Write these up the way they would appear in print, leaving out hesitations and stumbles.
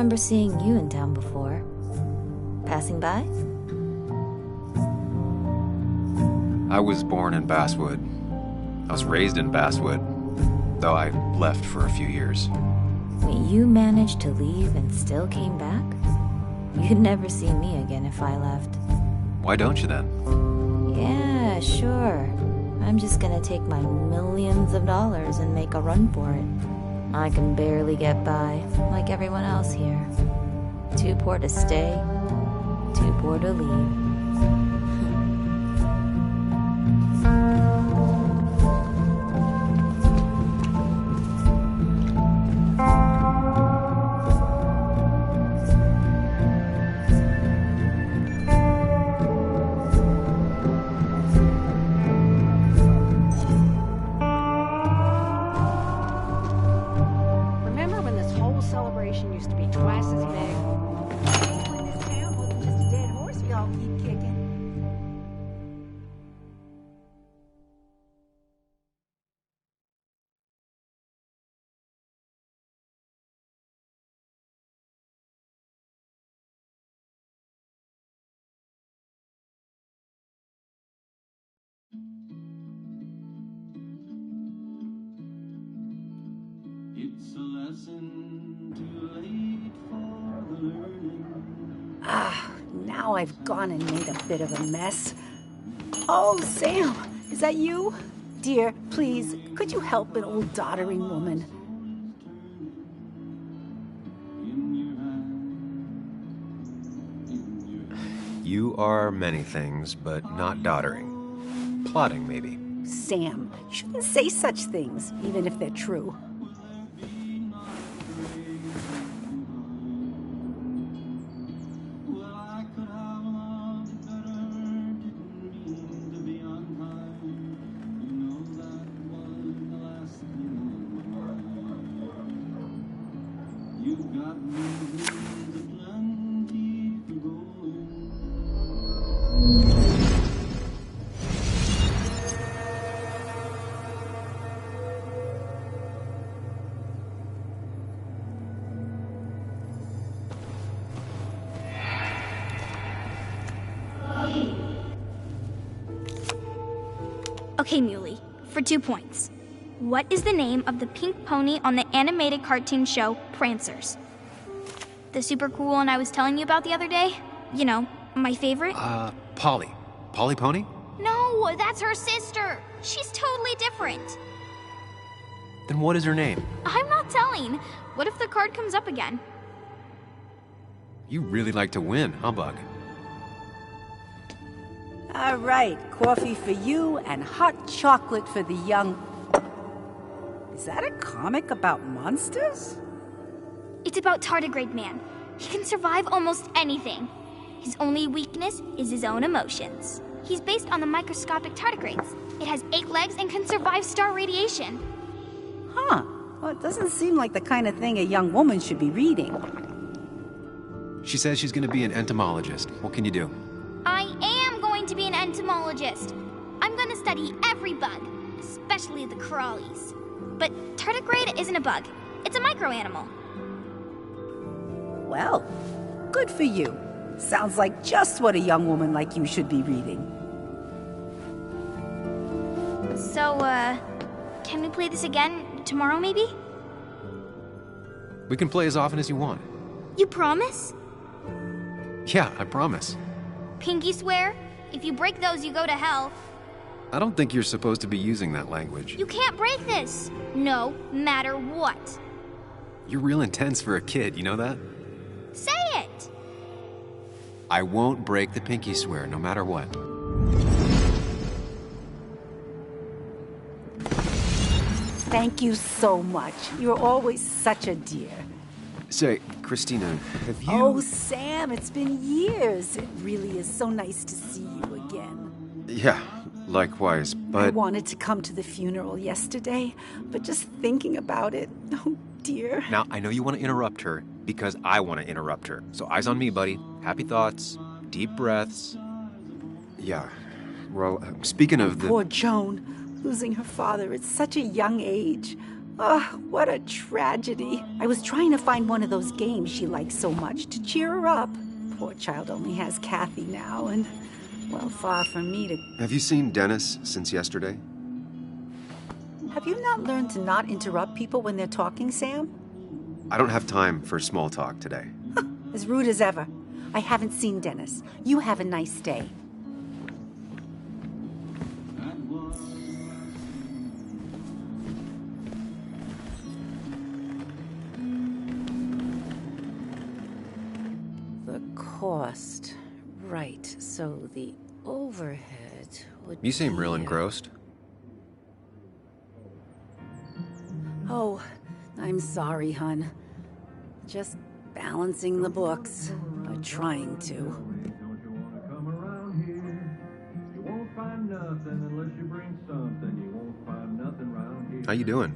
remember seeing you in town before. Passing by? I was born in Basswood. I was raised in Basswood, though I left for a few years. Wait, you managed to leave and still came back? You'd never see me again if I left. Why don't you then? Yeah, sure. I'm just gonna take my millions of dollars and make a run for it. I can barely get by, like everyone else here. Too poor to stay, too poor to leave. It's a lesson too late for the learning. Now I've gone and made a bit of a mess. Oh, Sam, is that you? Dear, please, could you help an old doddering woman? You are many things, but not doddering. Plotting, maybe. Sam, you shouldn't say such things, even if they're true. Okay, Muley, for 2 points. What is the name of the pink pony on the animated cartoon show Prancers? The super cool one I was telling you about the other day? You know, my favorite? Polly. Polly Pony? No, that's her sister. She's totally different. Then what is her name? I'm not telling. What if the card comes up again? You really like to win, humbug. All right, coffee for you and hot chocolate for the young... Is that a comic about monsters? It's about Tardigrade Man. He can survive almost anything. His only weakness is his own emotions. He's based on the microscopic tardigrades. It has 8 legs and can survive star radiation. Huh. Well, it doesn't seem like the kind of thing a young woman should be reading. She says she's going to be an entomologist. What can you do? I am going to be an entomologist. I'm going to study every bug, especially the crawlies. But tardigrade isn't a bug. It's a microanimal. Well, good for you. Sounds like just what a young woman like you should be reading. So, can we play this again tomorrow, maybe? We can play as often as you want. You promise? Yeah, I promise. Pinky swear? If you break those, you go to hell. I don't think you're supposed to be using that language. You can't break this. No matter what. You're real intense for a kid, you know that? Say it! I won't break the pinky swear, no matter what. Thank you so much. You're always such a dear. Say, Christina, have you... Oh, Sam, it's been years. It really is so nice to see you again. Yeah, likewise, but... I wanted to come to the funeral yesterday, but just thinking about it, oh dear. Now, I know you want to interrupt her, because I want to interrupt her. So eyes on me, buddy. Happy thoughts, deep breaths. Yeah, well, speaking of the... Poor Joan, losing her father at such a young age. Oh, what a tragedy. I was trying to find one of those games she likes so much to cheer her up. Poor child only has Kathy now, and, well, far from me to... Have you seen Dennis since yesterday? Have you not learned to not interrupt people when they're talking, Sam? I don't have time for small talk today. As rude as ever. I haven't seen Dennis. You have a nice day. That was The cost. Right, so the overhead would You seem real be- engrossed. Oh, I'm sorry, hun. Just balancing the books. Or trying to. Don't you wanna come around here? You won't find nothing unless you bring something. You won't find nothing around here. How you doing?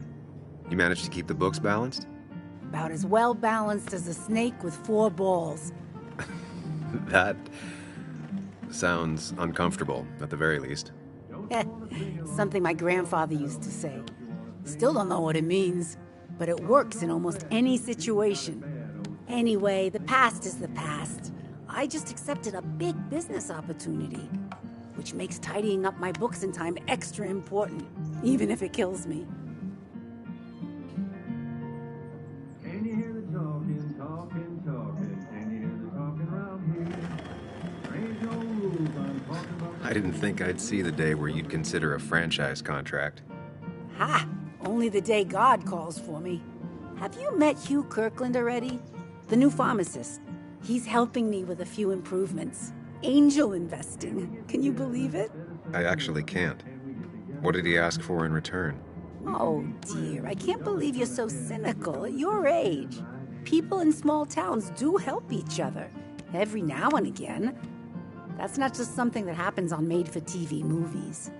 You managed to keep the books balanced? About as well balanced as a snake with 4 balls. That sounds uncomfortable, at the very least. Something my grandfather used to say. Still don't know what it means, but it works in almost any situation. Anyway, the past is the past. I just accepted a big business opportunity, which makes tidying up my books in time extra important, even if it kills me. Can you hear the talking, talking, talking? Can you hear the talking around here? There ain't no rules, I'm talking about... I didn't think I'd see the day where you'd consider a franchise contract. Ha! Only the day God calls for me. Have you met Hugh Kirkland already? The new pharmacist. He's helping me with a few improvements. Angel investing. Can you believe it? I actually can't. What did he ask for in return? Oh dear, I can't believe you're so cynical at your age. People in small towns do help each other. Every now and again. That's not just something that happens on made-for-TV movies.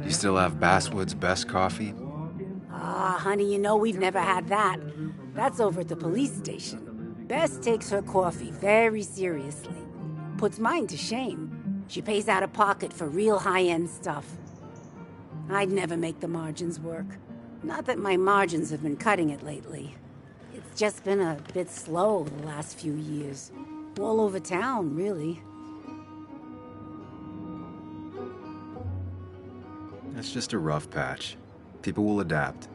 You still have Basswood's best coffee? Ah, honey, you know we've never had that. That's over at the police station. Bess takes her coffee very seriously. Puts mine to shame. She pays out of pocket for real high-end stuff. I'd never make the margins work. Not that my margins have been cutting it lately. It's just been a bit slow the last few years. All over town, really. It's just a rough patch. People will adapt.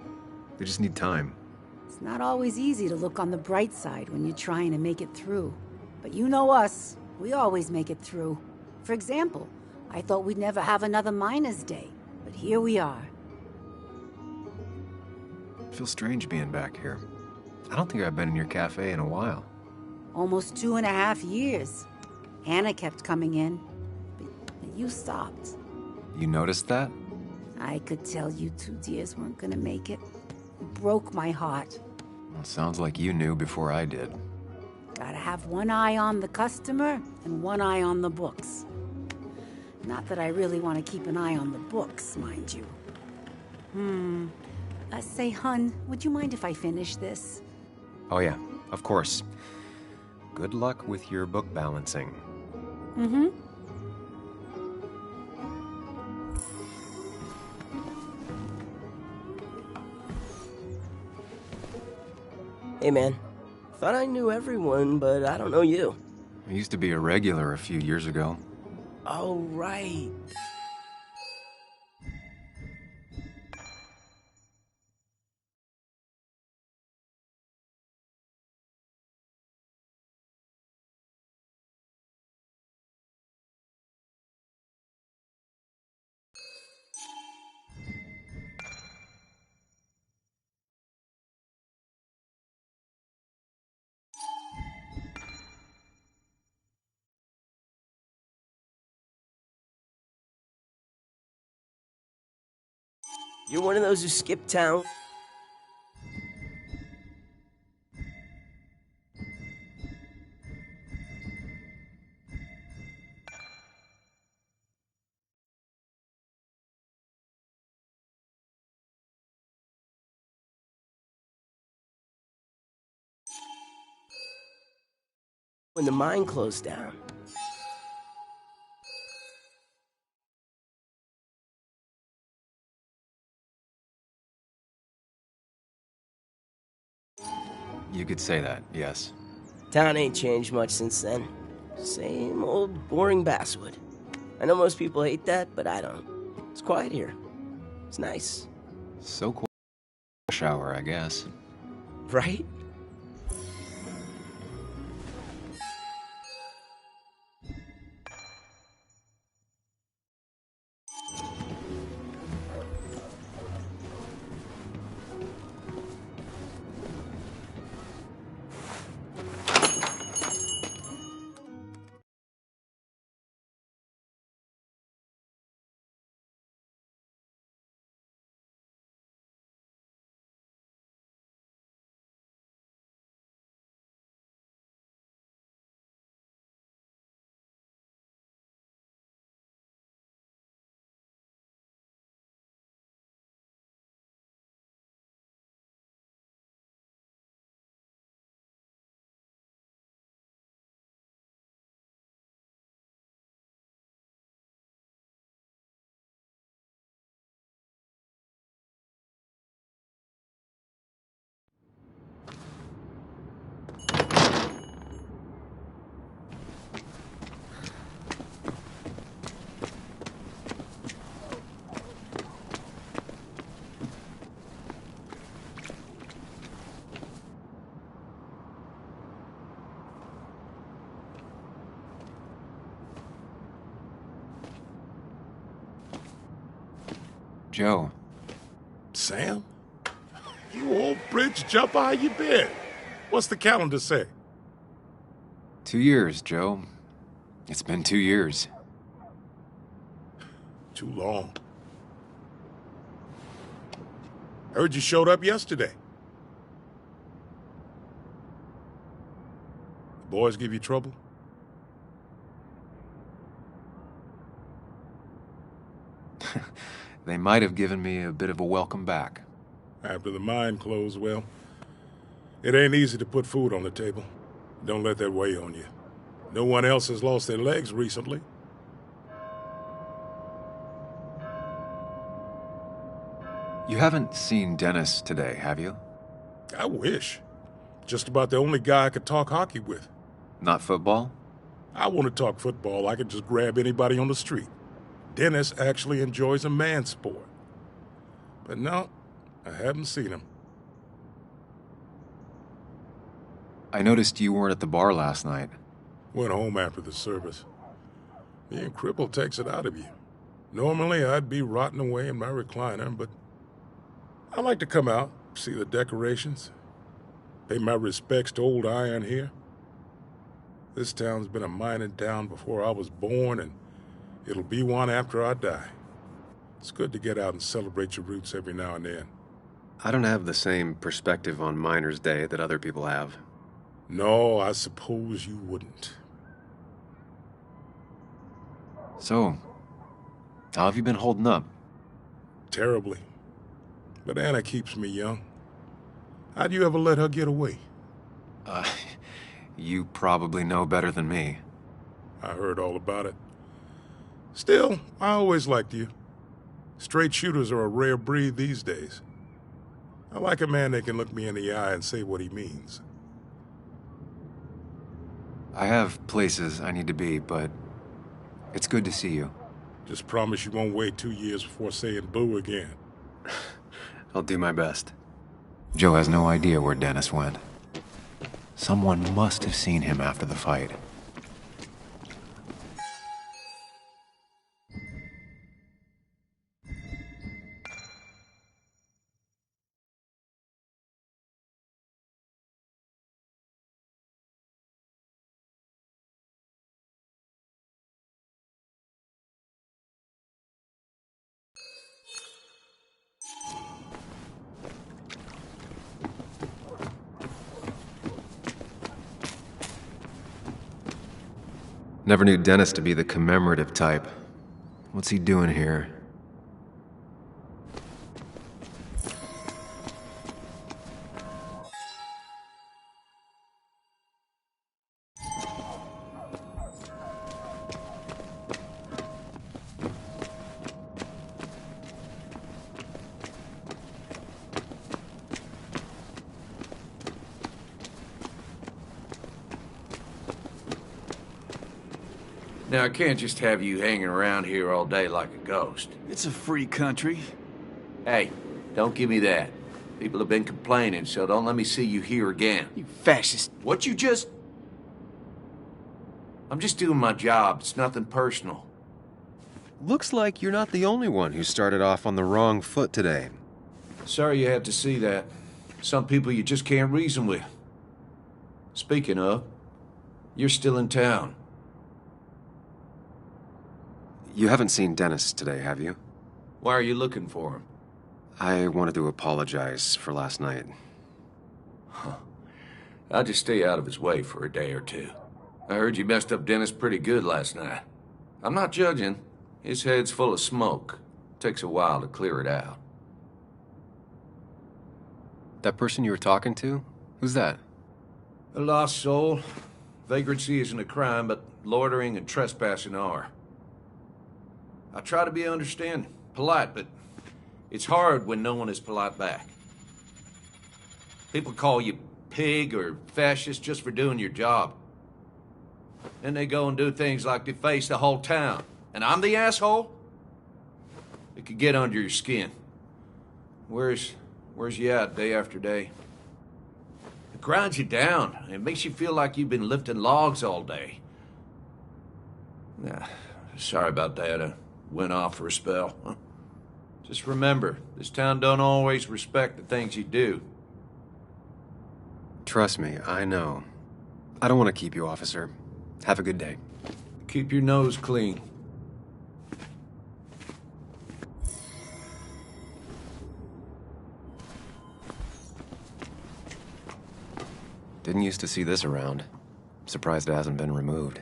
They just need time. It's not always easy to look on the bright side when you're trying to make it through. But you know us. We always make it through. For example, I thought we'd never have another Miners' Day. But here we are. It feels strange being back here. I don't think I've been in your cafe in a while. Almost 2.5 years. Anna kept coming in. But you stopped. You noticed that? I could tell you 2 dears weren't gonna make it. It broke my heart. Well, it sounds like you knew before I did. Gotta have one eye on the customer and one eye on the books. Not that I really want to keep an eye on the books, mind you. Say, hun, would you mind if I finish this? Oh yeah, of course. Good luck with your book balancing. Mm-hmm. Hey man, thought I knew everyone, but I don't know you. I used to be a regular a few years ago. Oh, right. You're one of those who skip town? When the mine closed down. You could say that, yes. Town ain't changed much since then. Same old boring basswood. I know most people hate that, but I don't. It's quiet here. It's nice. So quiet. Shower, I guess. Right? Joe. Sam? You old bridge jumper, how you been? What's the calendar say? 2 years, Joe. It's been 2 years. Too long. Heard you showed up yesterday. The boys give you trouble? They might have given me a bit of a welcome back. After the mine closed, well, it ain't easy to put food on the table. Don't let that weigh on you. No one else has lost their legs recently. You haven't seen Dennis today, have you? I wish. Just about the only guy I could talk hockey with. Not football? I want to talk football. I could just grab anybody on the street. Dennis actually enjoys a man sport. But no, I haven't seen him. I noticed you weren't at the bar last night. Went home after the service. Being crippled takes it out of you. Normally, I'd be rotting away in my recliner, but I like to come out, see the decorations, pay my respects to old Iron here. This town's been a mining town before I was born, and it'll be one after I die. It's good to get out and celebrate your roots every now and then. I don't have the same perspective on Miners' Day that other people have. No, I suppose you wouldn't. So, how have you been holding up? Terribly. But Anna keeps me young. How'd you ever let her get away? You probably know better than me. I heard all about it. Still, I always liked you. Straight shooters are a rare breed these days. I like a man that can look me in the eye and say what he means. I have places I need to be, but it's good to see you. Just promise you won't wait 2 years before saying boo again. I'll do my best. Joe has no idea where Dennis went. Someone must have seen him after the fight. Never knew Dennis to be the commemorative type. What's he doing here? Now, I can't just have you hanging around here all day like a ghost. It's a free country. Hey, don't give me that. People have been complaining, so don't let me see you here again. You fascist. What you just... I'm just doing my job. It's nothing personal. Looks like you're not the only one who started off on the wrong foot today. Sorry you had to see that. Some people you just can't reason with. Speaking of, you're still in town. You haven't seen Dennis today, have you? Why are you looking for him? I wanted to apologize for last night. I'll just stay out of his way for a day or two. I heard you messed up Dennis pretty good last night. I'm not judging. His head's full of smoke. Takes a while to clear it out. That person you were talking to? Who's that? A lost soul. Vagrancy isn't a crime, but loitering and trespassing are. I try to be understanding, polite, but it's hard when no one is polite back. People call you pig or fascist just for doing your job. Then they go and do things like deface the whole town. And I'm the asshole? It could get under your skin. Where's you at day after day? It grinds you down. It makes you feel like you've been lifting logs all day. Sorry about that. I went off for a spell. Just remember, this town don't always respect the things you do. Trust me, I know. I don't want to keep you, officer. Have a good day. Keep your nose clean. Didn't used to see this around. Surprised it hasn't been removed.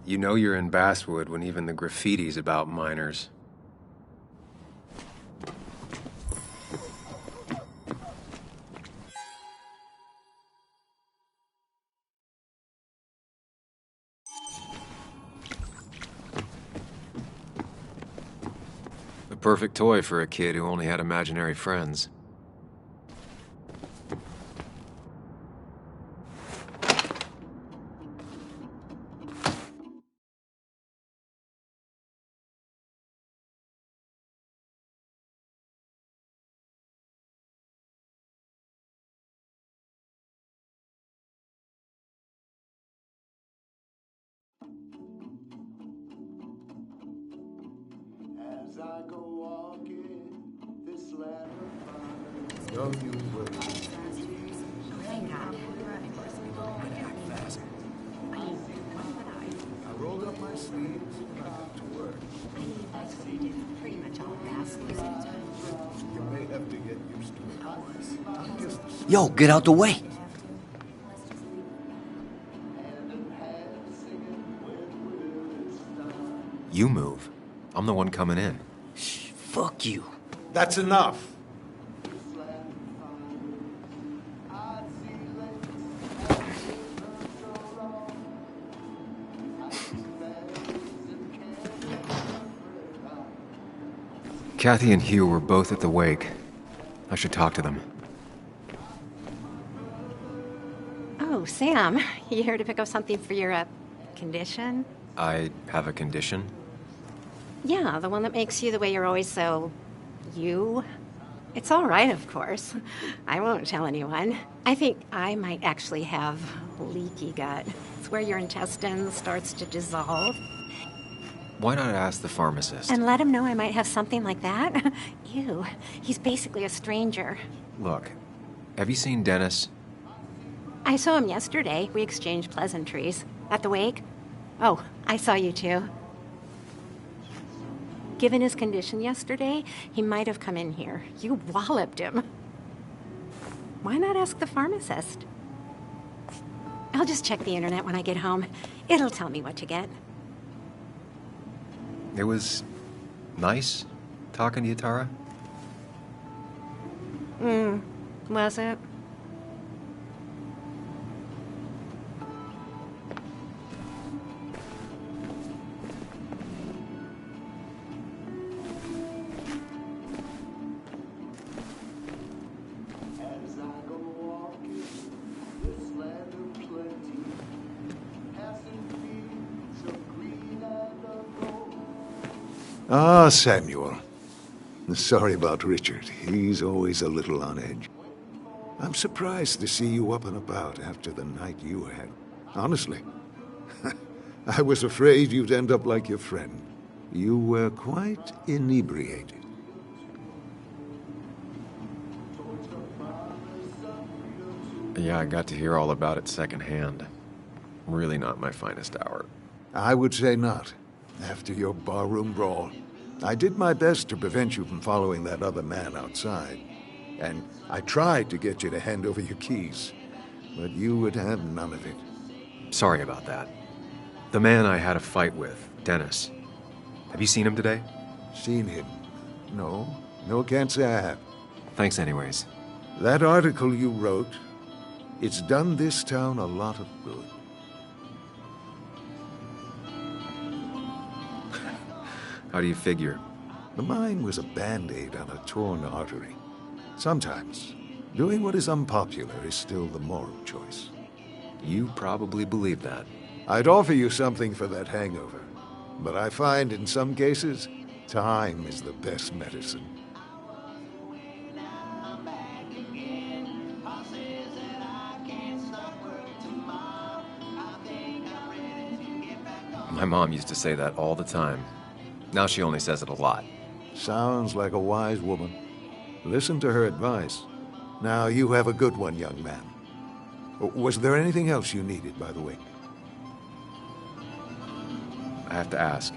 You know you're in Basswood when even the graffiti's about minors. The perfect toy for a kid who only had imaginary friends. As I go walking this land of fire, don't you worry. Thank God. I rolled up my sleeves and I got to work. Pretty much all baskets. You may have to get used to it. I'm just a Yo, get out the way. You move. I'm the one coming in. Shh, fuck you. That's enough. Kathy and Hugh were both at the wake. I should talk to them. Oh, Sam, you here to pick up something for your, condition? I have a condition? Yeah, the one that makes you the way you're always so... you? It's all right, of course. I won't tell anyone. I think I might actually have leaky gut. It's where your intestine starts to dissolve. Why not ask the pharmacist? And let him know I might have something like that? Ew, he's basically a stranger. Look, have you seen Dennis? I saw him yesterday. We exchanged pleasantries. At the wake? Oh, I saw you too. Given his condition yesterday, he might have come in here. You walloped him. Why not ask the pharmacist? I'll just check the internet when I get home. It'll tell me what to get. It was nice talking to you, Tara. Was it? Ah, Samuel. Sorry about Richard. He's always a little on edge. I'm surprised to see you up and about after the night you had. Honestly. I was afraid you'd end up like your friend. You were quite inebriated. Yeah, I got to hear all about it secondhand. Really not my finest hour. I would say not. After your barroom brawl. I did my best to prevent you from following that other man outside. And I tried to get you to hand over your keys. But you would have none of it. Sorry about that. The man I had a fight with, Dennis. Have you seen him today? Seen him? No. No, can't say I have. Thanks anyways. That article you wrote, it's done this town a lot of good. How do you figure? The mine was a band-aid on a torn artery. Sometimes, doing what is unpopular is still the moral choice. You probably believe that. I'd offer you something for that hangover, but I find in some cases, time is the best medicine. My mom used to say that all the time. Now she only says it a lot. Sounds like a wise woman. Listen to her advice. Now you have a good one, young man. Was there anything else you needed, by the way? I have to ask,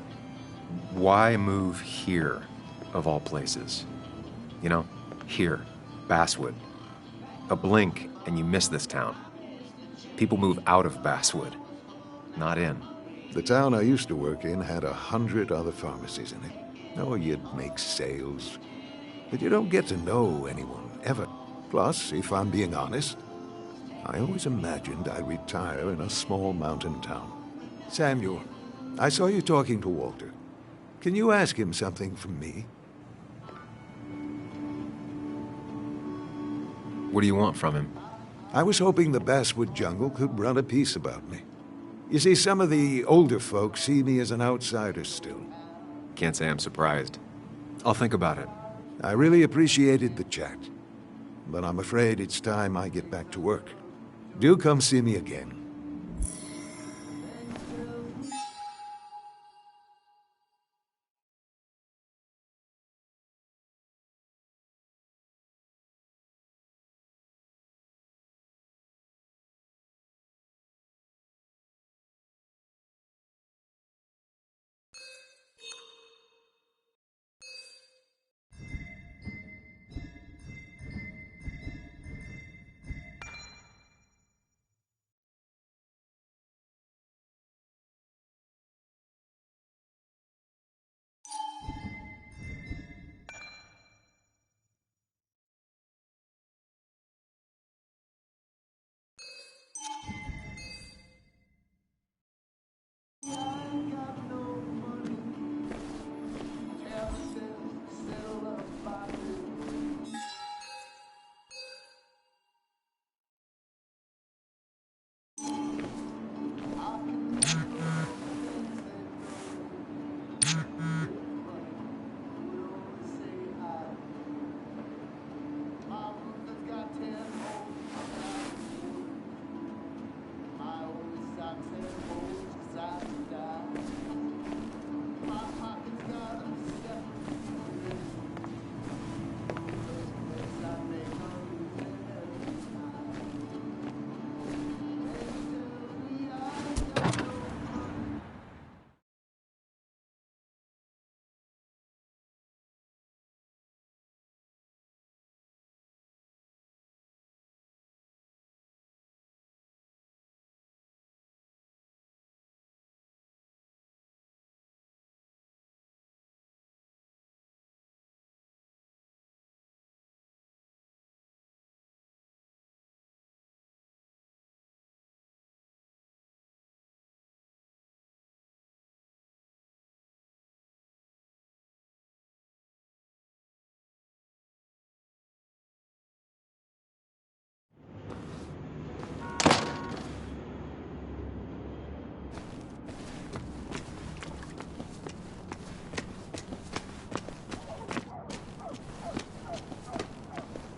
why move here, of all places? You know, here, Basswood. A blink and you miss this town. People move out of Basswood, not in. The town I used to work in had 100 other pharmacies in it. Oh, you'd make sales. But you don't get to know anyone, ever. Plus, if I'm being honest, I always imagined I'd retire in a small mountain town. Samuel, I saw you talking to Walter. Can you ask him something from me? What do you want from him? I was hoping the Basswood Jungle could run a piece about me. You see, some of the older folks see me as an outsider still. Can't say I'm surprised. I'll think about it. I really appreciated the chat, but I'm afraid it's time I get back to work. Do come see me again.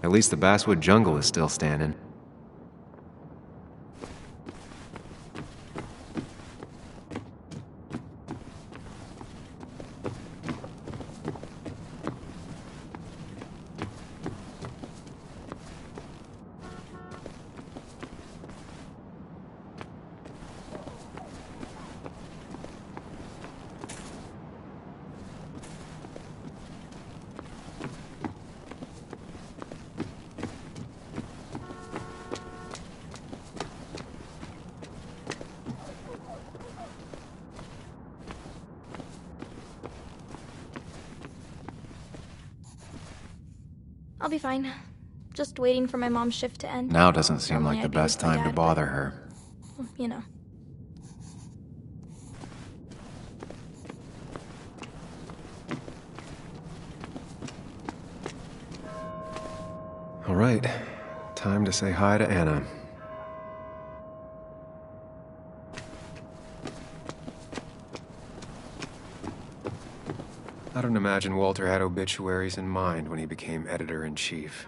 At least the Basswood jungle is still standing. I'll be fine. Just waiting for my mom's shift to end. Now doesn't seem Normally like the I'd be best with my time to dad, bother her. but, you know. All right, time to say hi to Anna. I don't imagine Walter had obituaries in mind when he became editor-in-chief.